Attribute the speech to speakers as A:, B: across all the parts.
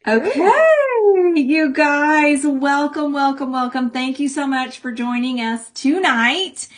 A: Okay,
B: Good.
A: you guys, welcome, welcome, welcome. Thank you so much for joining us tonight.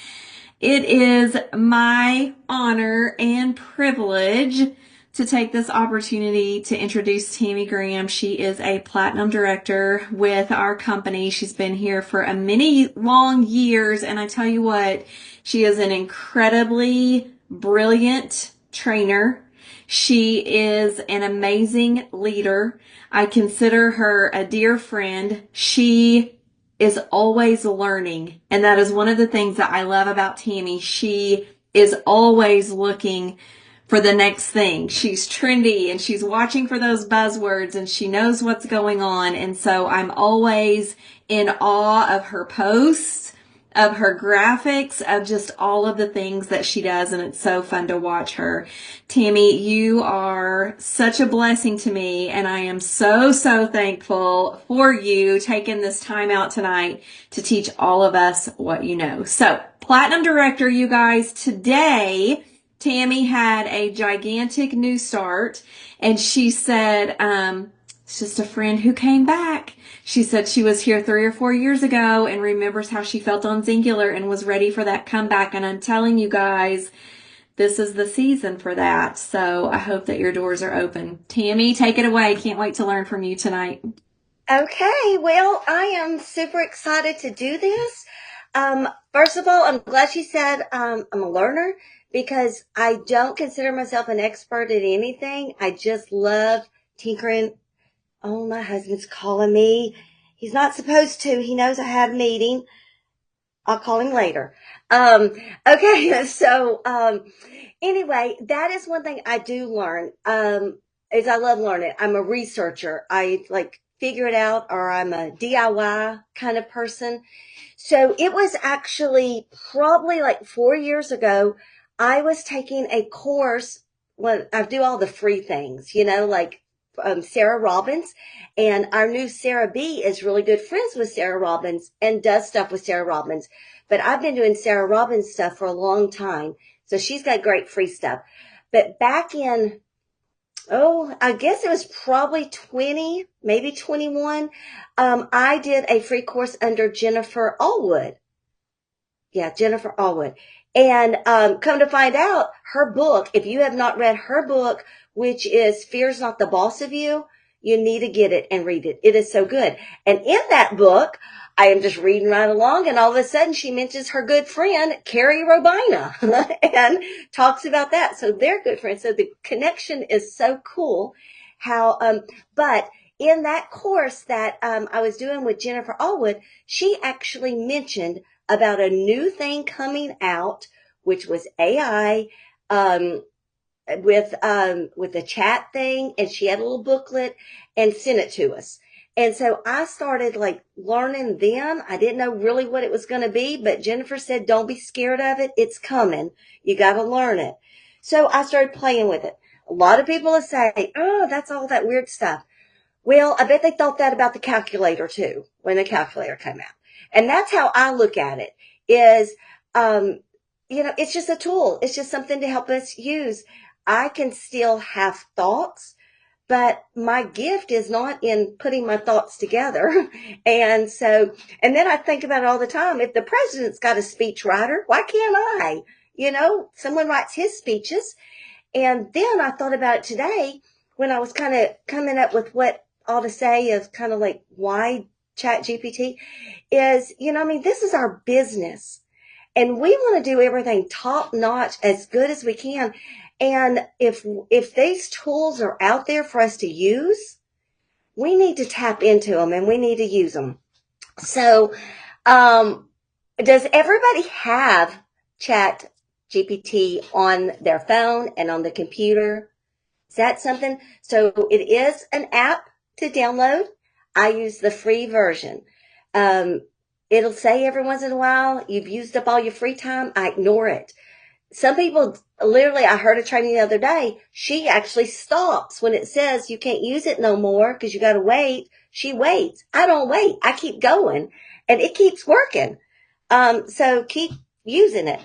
A: It is my honor and privilege to take this opportunity to introduce Tammy Graham. She is a platinum director with our company. She's been here for a many long years, and I tell you what, she is an incredibly brilliant trainer. She is an amazing leader. I consider her a dear friend. She is always learning. And that is one of the things that I love about Tammy. She is always looking for the next thing. She's trendy and she's watching for those buzzwords and she knows what's going on. And so I'm always in awe of her posts, of her graphics, of just all of the things that she does. And it's so fun to watch her. Tammy, you are such a blessing to me. And I am so, so thankful for you taking this time out tonight to teach all of us what you know. So, Platinum Director, you guys, today, Tammy had a gigantic new start and she said, it's just a friend who came back. She said she was here 3 or 4 years ago and remembers how she felt on Singular and was ready for that comeback. And I'm telling you guys, this is the season for that. So I hope that your doors are open. Tammy, take it away. Can't wait to learn from you tonight.
B: Okay, well, I am super excited to do this. First of all, I'm glad you said I'm a learner because I don't consider myself an expert at anything. I just love tinkering. Oh, my husband's calling me. He's not supposed to. He knows I had a meeting. I'll call him later. Um, okay, anyway, that is one thing I do learn. Is I love learning. I'm a researcher. I like figure it out, or I'm a DIY kind of person. So it was actually probably like 4 years ago. I was taking a course. Well, I do all the free things, like Sarah Robbins. And our new Sarah B is really good friends with Sarah Robbins and does stuff with Sarah Robbins. But I've been doing Sarah Robbins stuff for a long time. So she's got great free stuff. But back in, I guess it was probably 20, maybe 21. I did a free course under Jennifer Allwood. Yeah, Jennifer Allwood. And come to find out, her book, if you have not read her book, which is Fear's Not the Boss of You, you need to get it and read it. It is so good. And in that book, I am just reading right along, and all of a sudden she mentions her good friend, Carrie Robina, and talks about that. So they're good friends. So the connection is so cool how, but in that course that I was doing with Jennifer Allwood, she actually mentioned about a new thing coming out, which was AI, um, with the chat thing, and she had a little booklet and sent it to us. And so I started like learning then. I didn't know really what it was going to be, but Jennifer said, don't be scared of it. It's coming. You got to learn it. So I started playing with it. A lot of people will say, oh, that's all that weird stuff. Well, I bet they thought that about the calculator too, when the calculator came out. And that's how I look at it is, um, it's just a tool. It's just something to help us use. I can still have thoughts, but my gift is not in putting my thoughts together. And then I think about it all the time. If the president's got a speech writer, why can't I? Someone writes his speeches. And then I thought about it today when I was kind of coming up with what all to say is kind of like why ChatGPT is, this is our business and we want to do everything top notch as good as we can. And if these tools are out there for us to use, we need to tap into them and we need to use them. So, um, does everybody have Chat GPT on their phone and on the computer? Is that something? So it is an app to download. I use the free version. Um, it'll say every once in a while, you've used up all your free time. I ignore it. Some people, literally, I heard a training the other day. She actually stops when it says you can't use it no more because you got to wait. She waits. I don't wait. I keep going and it keeps working. So keep using it.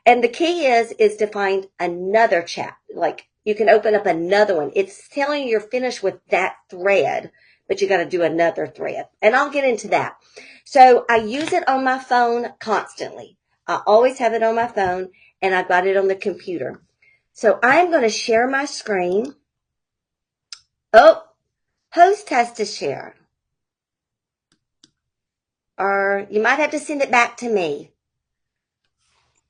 B: And the key is to find another chat. Like you can open up another one. It's telling you you're finished with that thread but you got to do another thread. And I'll get into that. So I use it on my phone constantly. I always have it on my phone, and I've got it on the computer. So I'm going to share my screen. Oh, host has to share. Or you might have to send it back to me.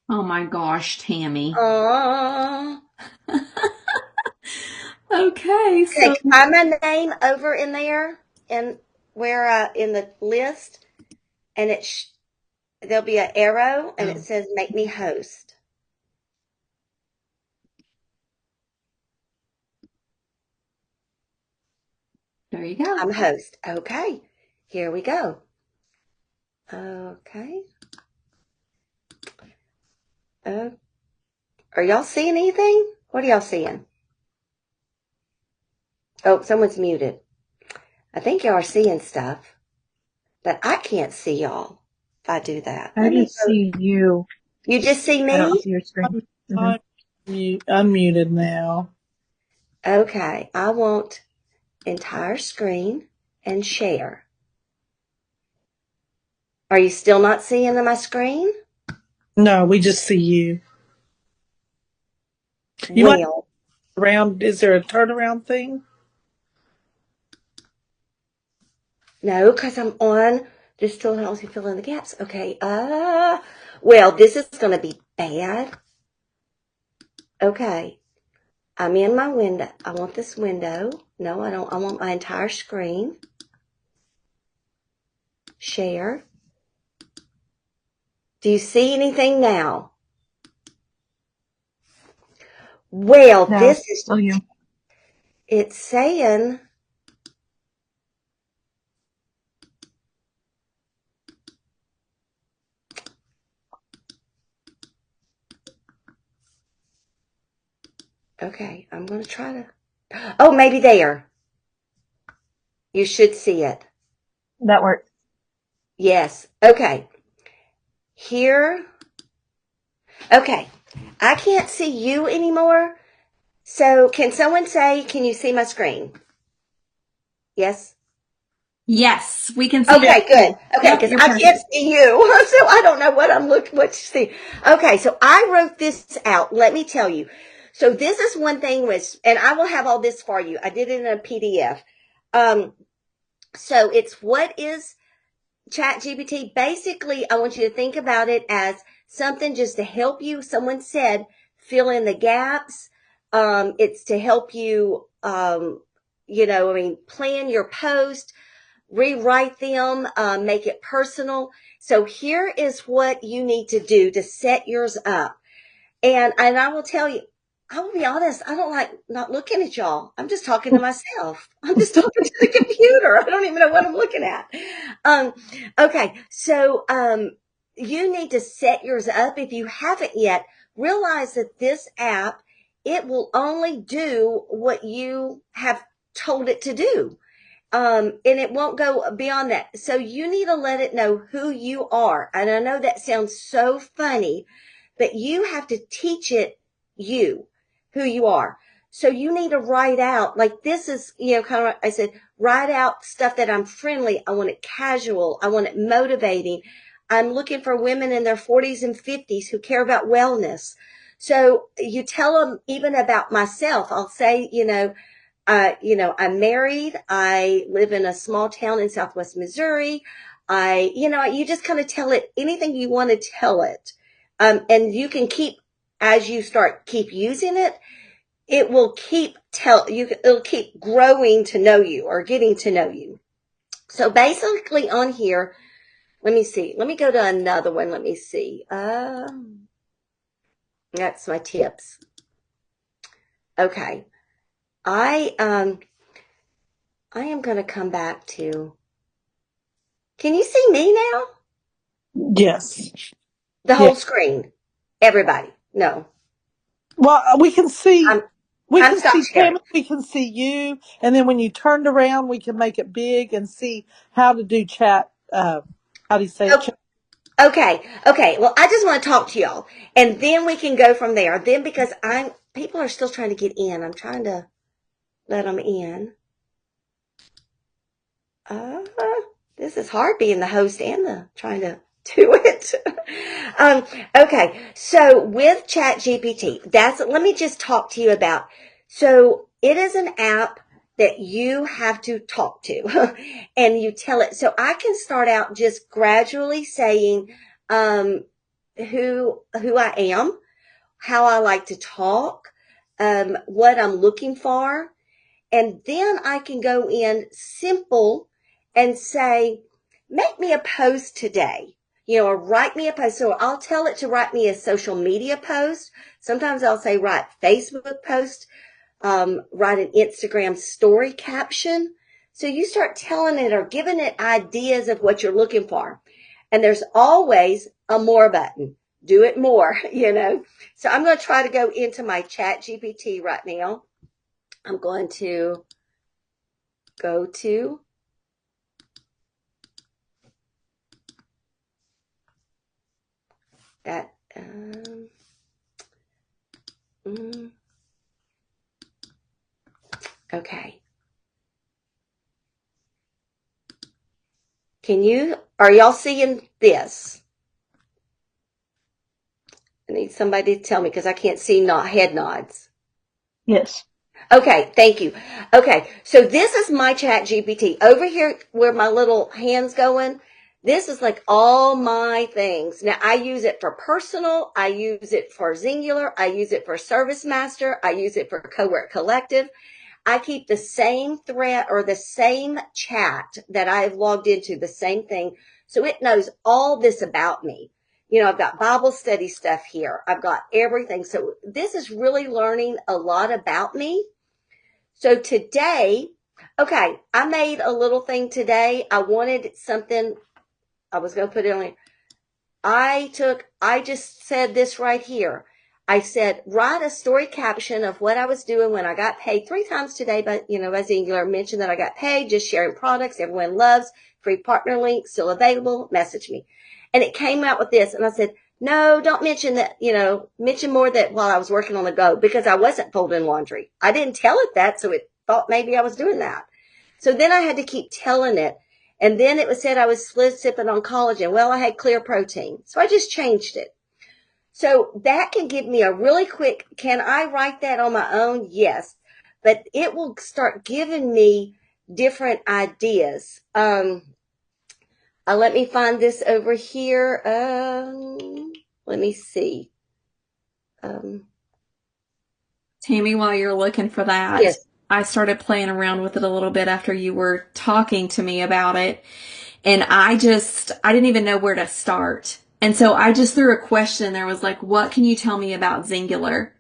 A: Oh my gosh, Tammy.
B: Aww.
A: Okay,
B: Okay,
A: so
B: find my name over in there, and where in the list, and there'll be an arrow, and it says "Make me host."
A: there you go.
B: I'm host. Okay, here we go. Okay. Are y'all seeing anything? What are y'all seeing? Oh, someone's muted. I think y'all are seeing stuff, but I can't see y'all if I do that.
C: I just see you.
B: You just see
C: I don't
B: me?
C: see your screen.
D: I'm unmuted now.
B: Okay, I want entire screen and share. Are you still not seeing my screen?
D: No, we just see you. You might
B: Well,
D: around. Is there a turnaround thing?
B: no, because I'm on. This still helps you fill in the gaps. Okay. Well, this is going to be bad. Okay. I'm in my window. I want this window. No, I don't. I want my entire screen. Share. Do you see anything now? Well,
C: No,
B: this is,
C: still you.
B: it's saying, okay, I'm going to try to, oh, maybe there. You should see it.
C: That works.
B: Yes. Okay. Here. Okay. I can't see you anymore. So can someone say, can you see my screen? Yes.
A: Yes, we can see
B: Okay,
A: you.
B: good. Okay,
A: Yep,
B: because
A: you're
B: I can't
A: perfect.
B: see you. So I don't know what I'm looking, what you see. Okay, so I wrote this out. Let me tell you. So this is one thing and I will have all this for you. I did it in a PDF. So it's what is ChatGPT? Basically, I want you to think about it as something just to help you. Someone said, fill in the gaps. It's to help you, plan your post, rewrite them, make it personal. So here is what you need to do to set yours up. And I will tell you, I will be honest, I don't like not looking at y'all. I'm just talking to myself. I'm just talking to the computer. I don't even know what I'm looking at. Um, okay, so you need to set yours up. If you haven't yet, realize that this app, it will only do what you have told it to do. And it won't go beyond that. So you need to let it know who you are. And I know that sounds so funny, but you have to teach it who you are. So you need to write out, like this is, kind of, I said, write out stuff that I'm friendly. I want it casual. I want it motivating. I'm looking for women in their 40s and 50s who care about wellness. So you tell them even about myself. I'll say, I'm married. I live in a small town in Southwest Missouri. You just kind of tell it anything you want to tell it. And you can as you keep using it, it will it'll keep growing to know you or getting to know you. So basically on here, let me see. Let me go to another one. Let me see. That's my tips. Okay. I am going to come back to, can you see me now?
D: Yes.
B: The
D: Yeah.
B: whole screen. Everybody. No.
D: Well, we can see.
B: I'm
D: We
B: I'm
D: can
B: stop
D: see
B: sharing.
D: Tammy. We can see you, and then when you turned around, we can make it big and see how to do chat. How do you say it?
B: Oh, okay. Okay. Well, I just want to talk to y'all. And then we can go from there. Then because people are still trying to get in. I'm trying to let them in. Uh, this is hard being the host and the trying to do it. um, okay, so with ChatGPT, let me just talk to you about. So it is an app that you have to talk to, and you tell it. So I can start out just gradually saying who I am, how I like to talk, what I'm looking for. And then I can go in simple and say, make me a post today, or write me a post. So I'll tell it to write me a social media post. Sometimes I'll say, write Facebook post, write an Instagram story caption. So you start telling it or giving it ideas of what you're looking for. And there's always a more button. Do it more, So I'm going to try to go into my Chat GPT right now. I'm going to go to that. Okay. Are y'all seeing this? I need somebody to tell me because I can't see head nods.
C: Yes.
B: Okay, thank you. Okay, so this is my Chat GPT. Over here where my little hand's going, this is like all my things. Now, I use it for personal. I use it for Singular. I use it for Service Master. I use it for Cowork Collective. I keep the same thread or the same chat that I've logged into, the same thing. So it knows all this about me. I've got Bible study stuff here. I've got everything. So this is really learning a lot about me. So today, okay, I made a little thing today. I wanted something. I was going to put it on here. I just said this right here. I said, write a story caption of what I was doing when I got paid 3 times today, but, as Singular mentioned that I got paid, just sharing products everyone loves, free partner link, still available, message me. And it came out with this. And I said, no, don't mention that, mention more that while I was working on the go because I wasn't folding laundry. I didn't tell it that, so it thought maybe I was doing that. So then I had to keep telling it. And then it was said I was sipping on collagen. Well, I had clear protein. So I just changed it. So that can give me a really quick, can I write that on my own? Yes. But it will start giving me different ideas. Let me find this over here. Let me see.
A: Tammy, while you're looking for that,
B: Yes.
A: I started playing around with it a little bit after you were talking to me about it. And I didn't even know where to start. And so I just threw a question. There was like, what can you tell me about Singular?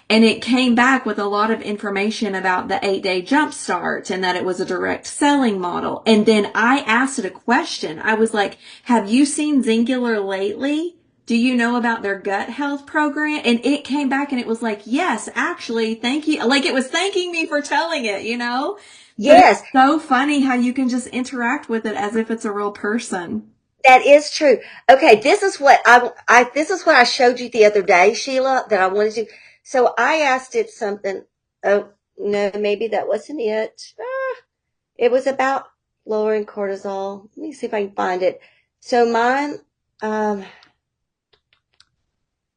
A: And it came back with a lot of information about the 8-day jump start and that it was a direct selling model. And then I asked it a question. I was like, have you seen Singular lately? Do you know about their gut health program? And it came back and it was like, yes, actually, thank you. Like it was thanking me for telling it. But
B: Yes.
A: it's so funny how you can just interact with it as if it's a real person.
B: That is true. Okay, this is what this is what I showed you the other day, Sheila, that I wanted to. So I asked it something. Oh, no, maybe that wasn't it. It was about lowering cortisol. Let me see if I can find it. So mine,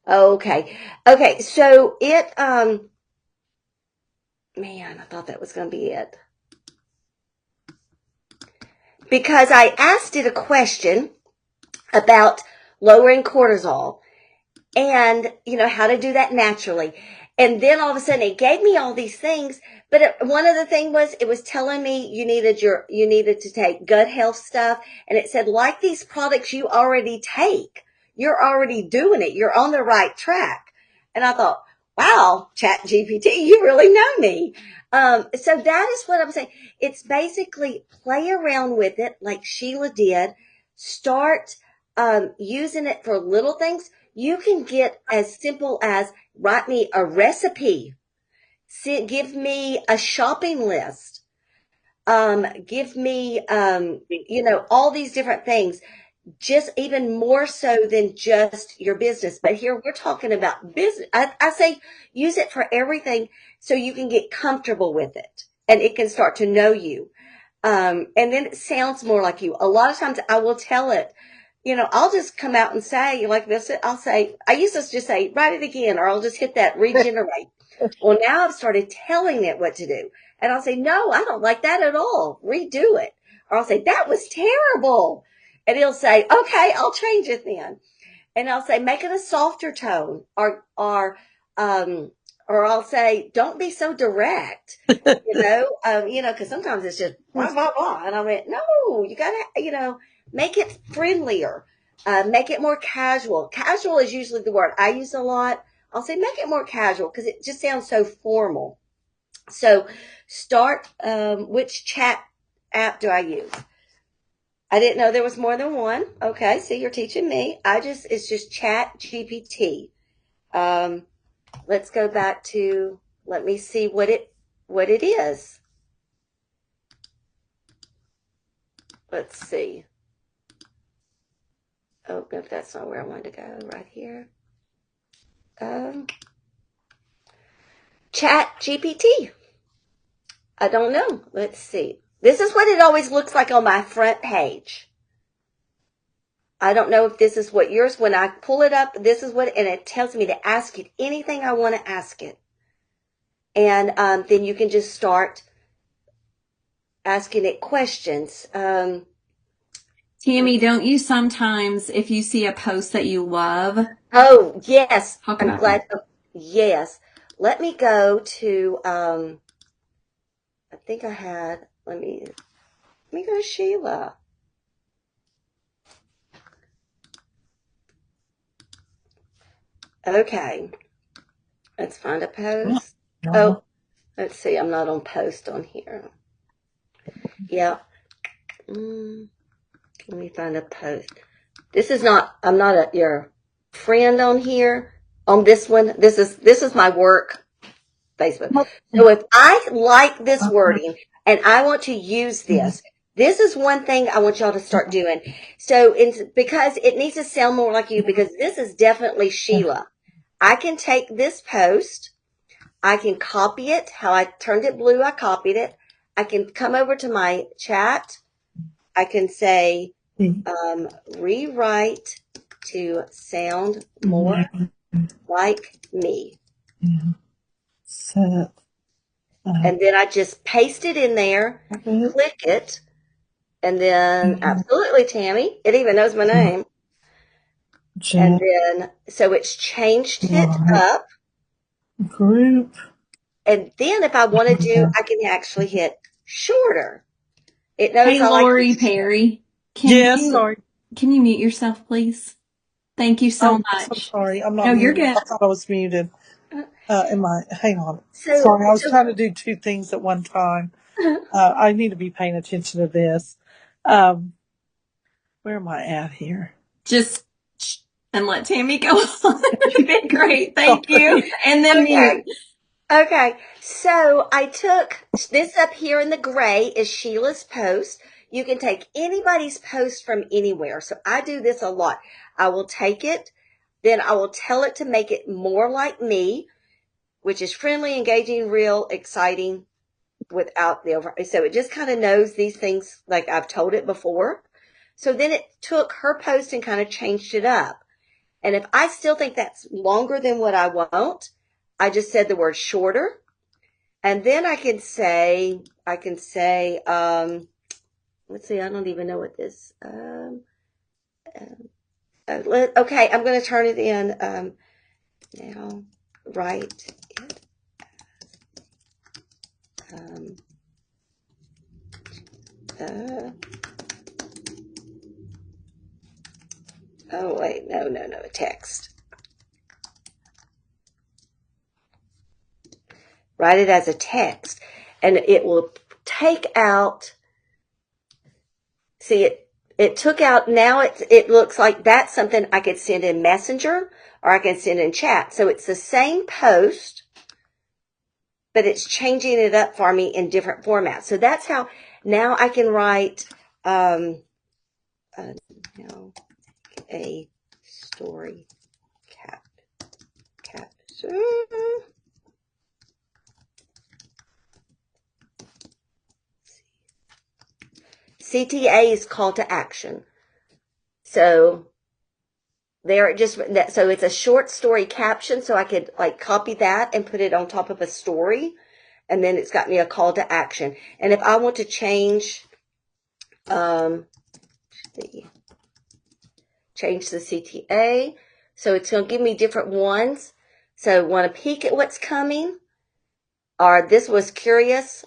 B: okay. Okay, so it, man, I thought that was going to be it. Because I asked it a question about lowering cortisol and, how to do that naturally. And then all of a sudden it gave me all these things. But one of the things was it was telling me you needed to take gut health stuff. And it said, like these products you already take, you're already doing it. You're on the right track. And I thought, wow, Chat GPT, you really know me. So that is what I'm saying. It's basically play around with it like Sheila did. Start using it for little things. You can get as simple as write me a recipe, give me a shopping list, give me, all these different things, just even more so than just your business. But here we're talking about business. I say use it for everything so you can get comfortable with it and it can start to know you. And then it sounds more like you. A lot of times I will tell it, I'll just come out and say like this. I'll say, I used to just say, write it again, or I'll just hit that regenerate. Well, now I've started telling it what to do. And I'll say, no, I don't like that at all. Redo it. Or I'll say, that was terrible. And it'll say, okay, I'll change it then. And I'll say, make it a softer tone, um, or I'll say, don't be so direct, because sometimes it's just blah, blah, blah. And I went, no, you gotta, make it friendlier, make it more casual. Casual is usually the word I use a lot. I'll say, make it more casual because it just sounds so formal. So start, which chat app do I use? I didn't know there was more than one. Okay, see, you're teaching me. It's just ChatGPT. Let's go back to, let me see what it is. Let's see. Oh, no, that's not where I wanted to go. Right here. ChatGPT. I don't know. Let's see. This is what it always looks like on my front page. I don't know if this is what yours, when I pull it up, this is what, and it tells me to ask it anything I want to ask it. And then you can just start asking it questions.
A: Tammy, don't you sometimes, if you see a post that you love,
B: Oh, yes.
A: talk
B: I'm
A: about
B: glad.
A: that?
B: Yes. Let me go to, I think I had, let me go to Sheila. Okay. Let's find a post. Oh, let's see. I'm not on post on here. Yeah. Let me find a post. I'm not your friend on here. On this one, this is my work Facebook. So if I like this wording and I want to use this is one thing I want y'all to start doing. So because it needs to sound more like you, because this is definitely Sheila. I can take this post, I can copy it, how I turned it blue, I copied it. I can come over to my chat. I can say, rewrite to sound more like me. And then I just paste it in there, click it, and then absolutely, Tammy, it even knows my name. And then, so it's changed it up.
D: Group.
B: And then if I want to do, I can actually hit shorter. It knows
A: Hey,
B: I like
A: Lori
B: to.
A: Perry,
D: Yes, sorry.
A: can you mute yourself, please? Thank you so
D: Oh, I'm
A: much.
D: sorry. I'm
A: No,
D: not
A: you're
D: muted.
A: good.
D: I thought I was muted. Hang on.
B: So,
D: Sorry, I was trying to do two things at one time. I need to be paying attention to this. Where am I at here?
A: Just and let Tammy go on. You did great. Thank you.
D: Sorry.
A: And then
B: okay.
A: mute.
B: Okay, so I took this up here in the gray is Sheila's post. You can take anybody's post from anywhere. So I do this a lot. I will take it, then I will tell it to make it more like me, which is friendly, engaging, real, exciting without the over. So it just kind of knows these things like I've told it before. So then it took her post and kind of changed it up. And if I still think that's longer than what I want, I just said the word shorter. And then I can say, let's see, I don't even know what this, okay, I'm going to turn it in, now, write it, oh wait, no, text. Write it as a text, and it will take out, see it took out, now it looks like that's something I could send in Messenger or I can send in chat. So it's the same post, but it's changing it up for me in different formats. So that's how now I can write a story caption. CTA is call to action. So there, so it's a short story caption. So I could like copy that and put it on top of a story. And then it's got me a call to action. And if I want to change, change the CTA. So it's going to give me different ones. So want to peek at what's coming, or this was curious.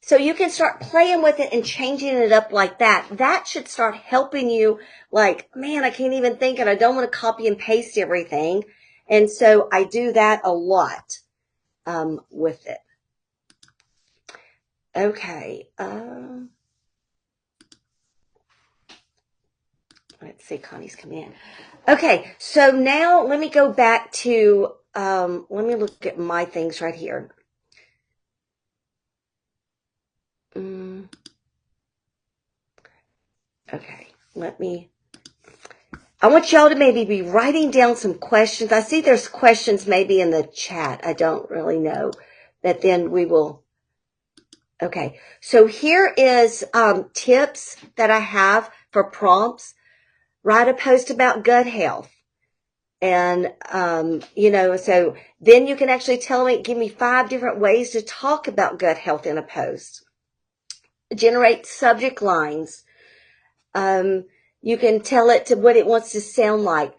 B: So you can start playing with it and changing it up like that. That should start helping you. Like, man, I can't even think and I don't want to copy and paste everything. And so I do that a lot with it. Okay. Let's see, Connie's coming in. Okay, so now let me go back to, let me look at my things right here. Okay, I want y'all to maybe be writing down some questions. I see there's questions maybe in the chat. I don't really know. That then we will. Okay, so here is tips that I have for prompts. Write a post about gut health. And, so then you can actually tell me, give me 5 different ways to talk about gut health in a post. Generate subject lines. You can tell it to what it wants to sound like.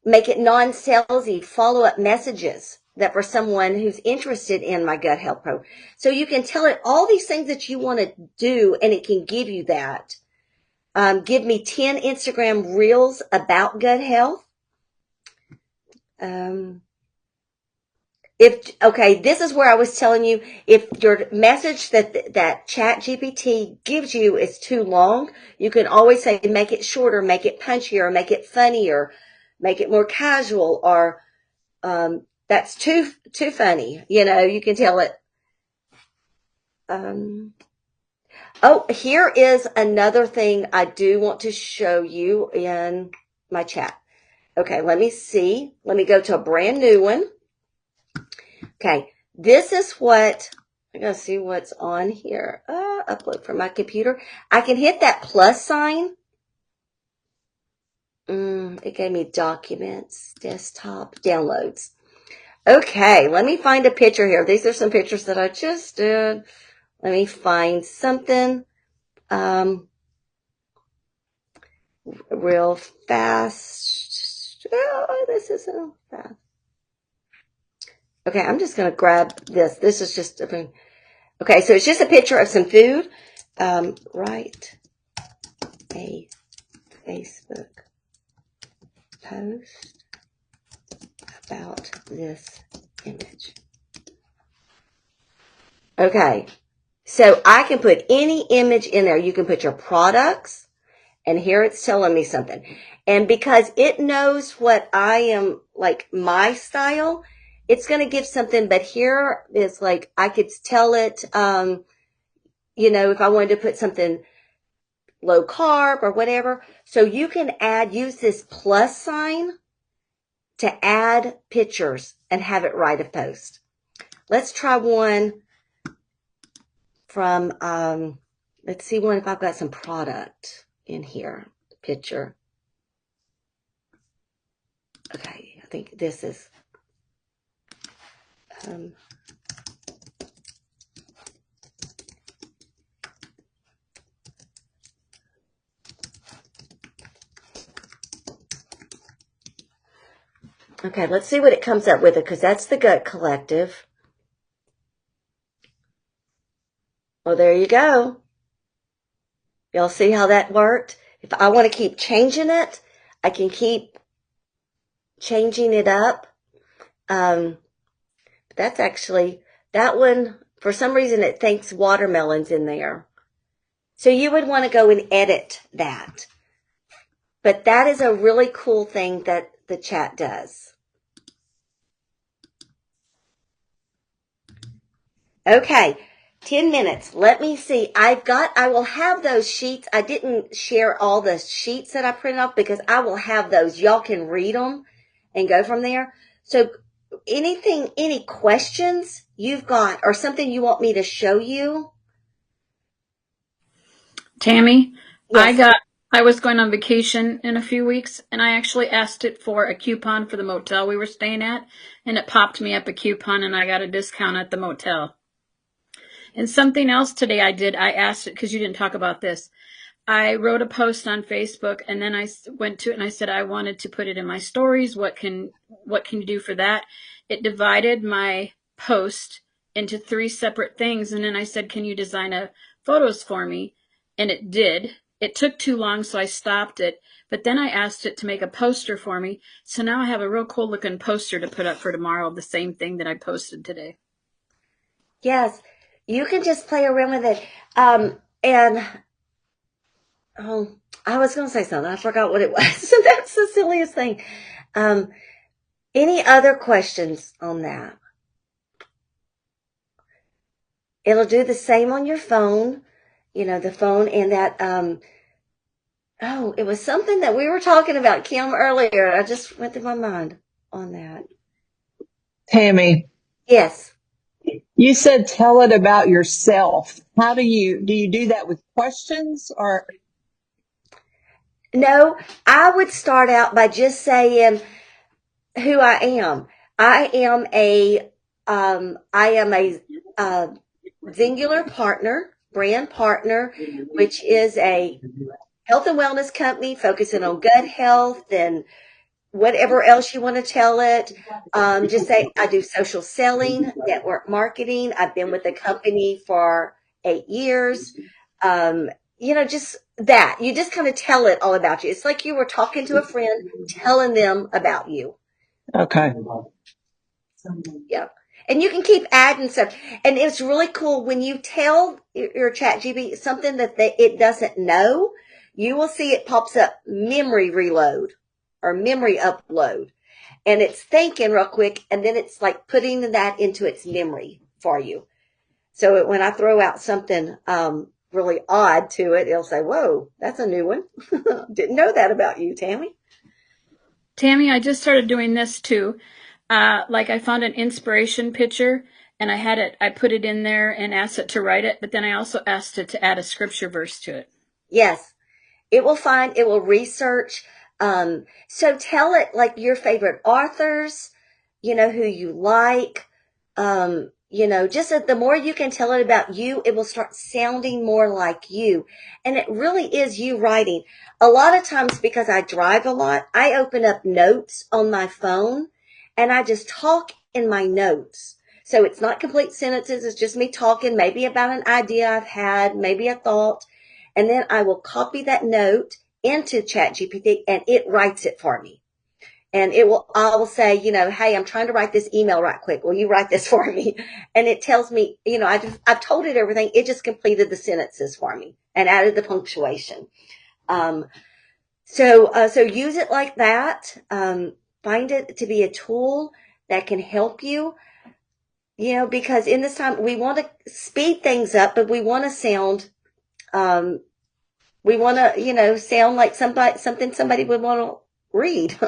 B: Make it non-salesy, follow-up messages that for someone who's interested in my gut health program. So you can tell it all these things that you want to do, and it can give you that. Give me 10 Instagram reels about gut health. This is where I was telling you, if your message that ChatGPT gives you is too long, you can always say, make it shorter, make it punchier, make it funnier, make it more casual, or that's too funny. You can tell it. Here is another thing I do want to show you in my chat. Okay, let me see. Let me go to a brand new one. Okay, this is what, I gotta see what's on here. Upload from my computer. I can hit that plus sign. It gave me documents, desktop, downloads. Okay, let me find a picture here. These are some pictures that I just did. Let me find something real fast. Oh, this is so fast. Okay, I'm just going to grab this. This is just okay, so it's just a picture of some food. Write a Facebook post about this image. Okay, so I can put any image in there. You can put your products, and here it's telling me something. And because it knows what I am, like my style, it's going to give something, but here is like, I could tell it, if I wanted to put something low carb or whatever. So you can use this plus sign to add pictures and have it write a post. Let's try one from, let's see one if I've got some product in here, picture. Okay, I think this is, okay, let's see what it comes up with, because that's the Gut Collective. Well, there you go. Y'all see how that worked? If I want to keep changing it, I can keep changing it up. That's actually, that one, for some reason, it thinks watermelon's in there. So you would want to go and edit that. But that is a really cool thing that the chat does. Okay, 10 minutes. Let me see. I will have those sheets. I didn't share all the sheets that I printed off because I will have those. Y'all can read them and go from there. So any questions you've got or something you want me to show you?
E: Tammy,
B: Yes.
E: I was going on vacation in a few weeks, and I actually asked it for a coupon for the motel we were staying at, and it popped me up a coupon, and I got a discount at the motel. And something else today I did, I asked it, because you didn't talk about this. I wrote a post on Facebook, and then I went to it and I said I wanted to put it in my stories. What can you do for that? It divided my post into 3 separate things, and then I said, "Can you design photos for me?" And it did. It took too long, so I stopped it. But then I asked it to make a poster for me. So now I have a real cool looking poster to put up for tomorrow of the same thing that I posted today.
B: Yes. You can just play around with it. And oh, I was going to say something. I forgot what it was. So that's the silliest thing. Um, any other questions on that? It'll do the same on your phone, the phone and that, oh, it was something that we were talking about, Kim, earlier. I just went through my mind on that.
F: Tammy,
B: Yes.
F: you said tell it about yourself. How do you do that with questions or?
B: No, I would start out by just saying who I am. I am a Singular Partner, brand partner, which is a health and wellness company focusing on gut health and whatever else you want to tell it. Just say I do social selling, network marketing. I've been with the company for 8 years. Just that. You just kind of tell it all about you. It's like you were talking to a friend, telling them about you.
F: Okay.
B: Yeah. And you can keep adding stuff. And it's really cool when you tell your ChatGPT something that it doesn't know, you will see it pops up memory reload or memory upload. And it's thinking real quick, and then it's like putting that into its memory for you. So when I throw out something really odd to it, it'll say, "Whoa, that's a new one. Didn't know that about you, Tammy."
E: Tammy, I just started doing this too. Like I found an inspiration picture and I put it in there and asked it to write it, but then I also asked it to add a scripture verse to it.
B: Yes, it will research. So tell it like your favorite authors, who you like. Just the more you can tell it about you, it will start sounding more like you. And it really is you writing. A lot of times because I drive a lot, I open up notes on my phone and I just talk in my notes. So it's not complete sentences. It's just me talking maybe about an idea I've had, maybe a thought. And then I will copy that note into ChatGPT and it writes it for me. And I will say, hey, I'm trying to write this email right quick. Will you write this for me? And it tells me, I've told it everything. It just completed the sentences for me and added the punctuation. So use it like that. Find it to be a tool that can help you, because in this time we want to speed things up, but we want to sound, sound like something somebody would want to read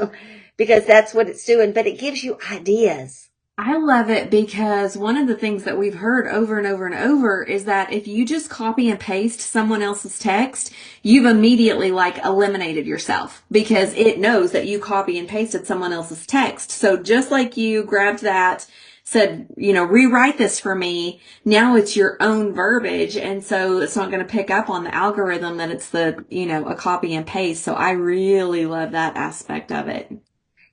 B: because that's what it's doing, but it gives you ideas.
A: I love it because one of the things that we've heard over and over and over is that if you just copy and paste someone else's text, you've immediately like eliminated yourself because it knows that you copy and pasted someone else's text. So just like you grabbed that, said, rewrite this for me. Now it's your own verbiage. And so it's not going to pick up on the algorithm that it's a copy and paste. So I really love that aspect of it.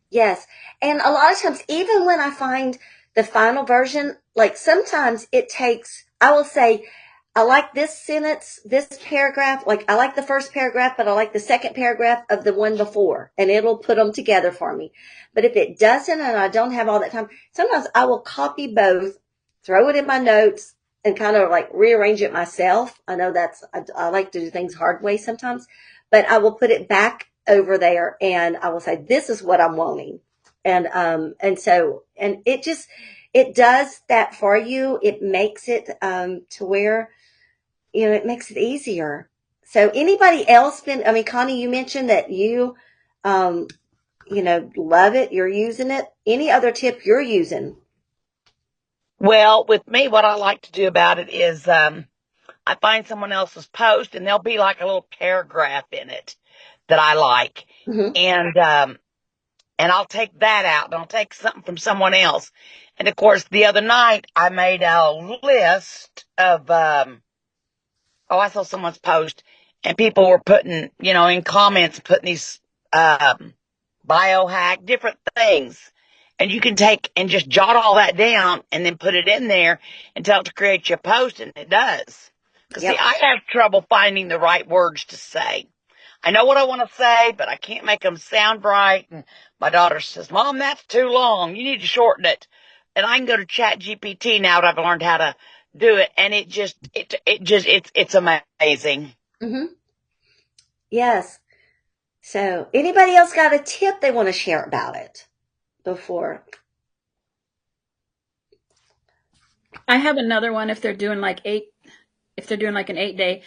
B: Yes. And a lot of times, even when I find the final version, like sometimes it takes, I will say, I like this sentence, this paragraph, like I like the first paragraph, but I like the second paragraph of the one before, and it'll put them together for me. But if it doesn't, and I don't have all that time, sometimes I will copy both, throw it in my notes, and kind of like rearrange it myself. I know I like to do things hard way sometimes, but I will put it back over there and I will say, this is what I'm wanting. And it does that for you. It makes it, to where, it makes it easier. So anybody else Connie, you mentioned that you, love it. You're using it. Any other tip you're using?
G: Well, with me, what I like to do about it is I find someone else's post and there'll be like a little paragraph in it that I like.
B: Mhm.
G: And I'll take that out and I'll take something from someone else. And of course, the other night I made a list of, I saw someone's post and people were putting, in comments, putting these, biohack, different things. And you can take and just jot all that down and then put it in there and tell it to create you a post, and it does. Because, see,
B: Yep.
G: I have trouble finding the right words to say. I know what I want to say, but I can't make them sound right. And my daughter says, Mom, that's too long. You need to shorten it. And I can go to ChatGPT now that I've learned how to do it. And it's amazing.
B: Mhm. Yes. So, anybody else got a tip they want to share about it before?
E: I have another one if they're doing like an 8-day.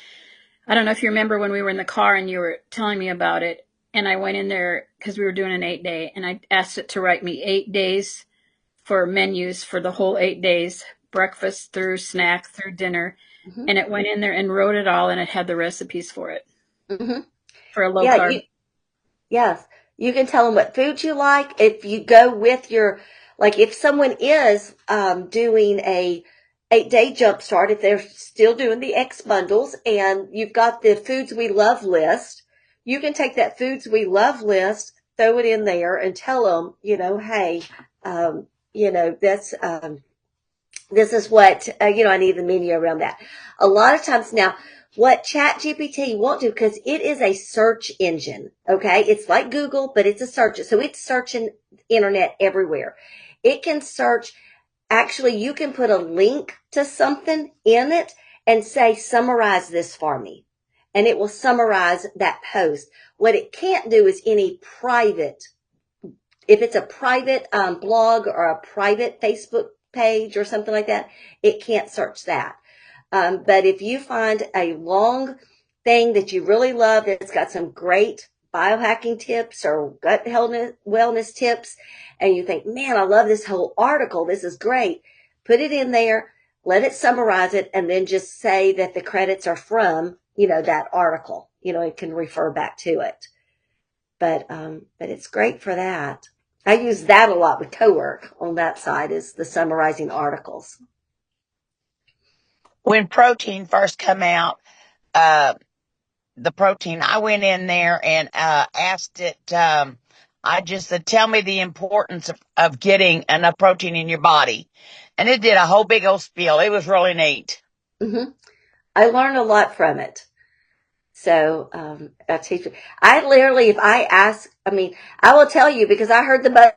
E: I don't know if you remember when we were in the car and you were telling me about it, and I went in there because we were doing an 8-day, and I asked it to write me 8 days for menus for the whole 8 days, breakfast through snack through dinner.
B: Mhm.
E: And it went in there and wrote it all, and it had the recipes for it
B: Mhm.
E: for a low
B: Yeah,
E: carb.
B: yes. You can tell them what food you like. If you go with like if someone is doing a 8-day jump start, if they're still doing the X bundles and you've got the foods we love list, you can take that foods we love list, throw it in there and tell them, hey, that's, this is what, I need the menu around that. A lot of times now, what ChatGPT won't do, because it is a search engine, okay? It's like Google, but it's a search. So it's searching internet everywhere. It can search. Actually, you can put a link to something in it and say, summarize this for me. And it will summarize that post. What it can't do is any private, if it's a private blog or a private Facebook page or something like that, it can't search that. But if you find a long thing that you really love that's got some great biohacking tips or gut wellness tips, and you think, man, I love this whole article, this is great, put it in there, let it summarize it, and then just say that the credits are from, that article. It can refer back to it. But it's great for that. I use that a lot with co-work on that side, is the summarizing articles.
G: When protein first come out, the protein, I went in there and asked it, I just said, tell me the importance of getting enough protein in your body. And it did a whole big old spiel. It was really neat.
B: Mm-hmm. I learned a lot from it. So I literally, if I ask, I will tell you, because I heard the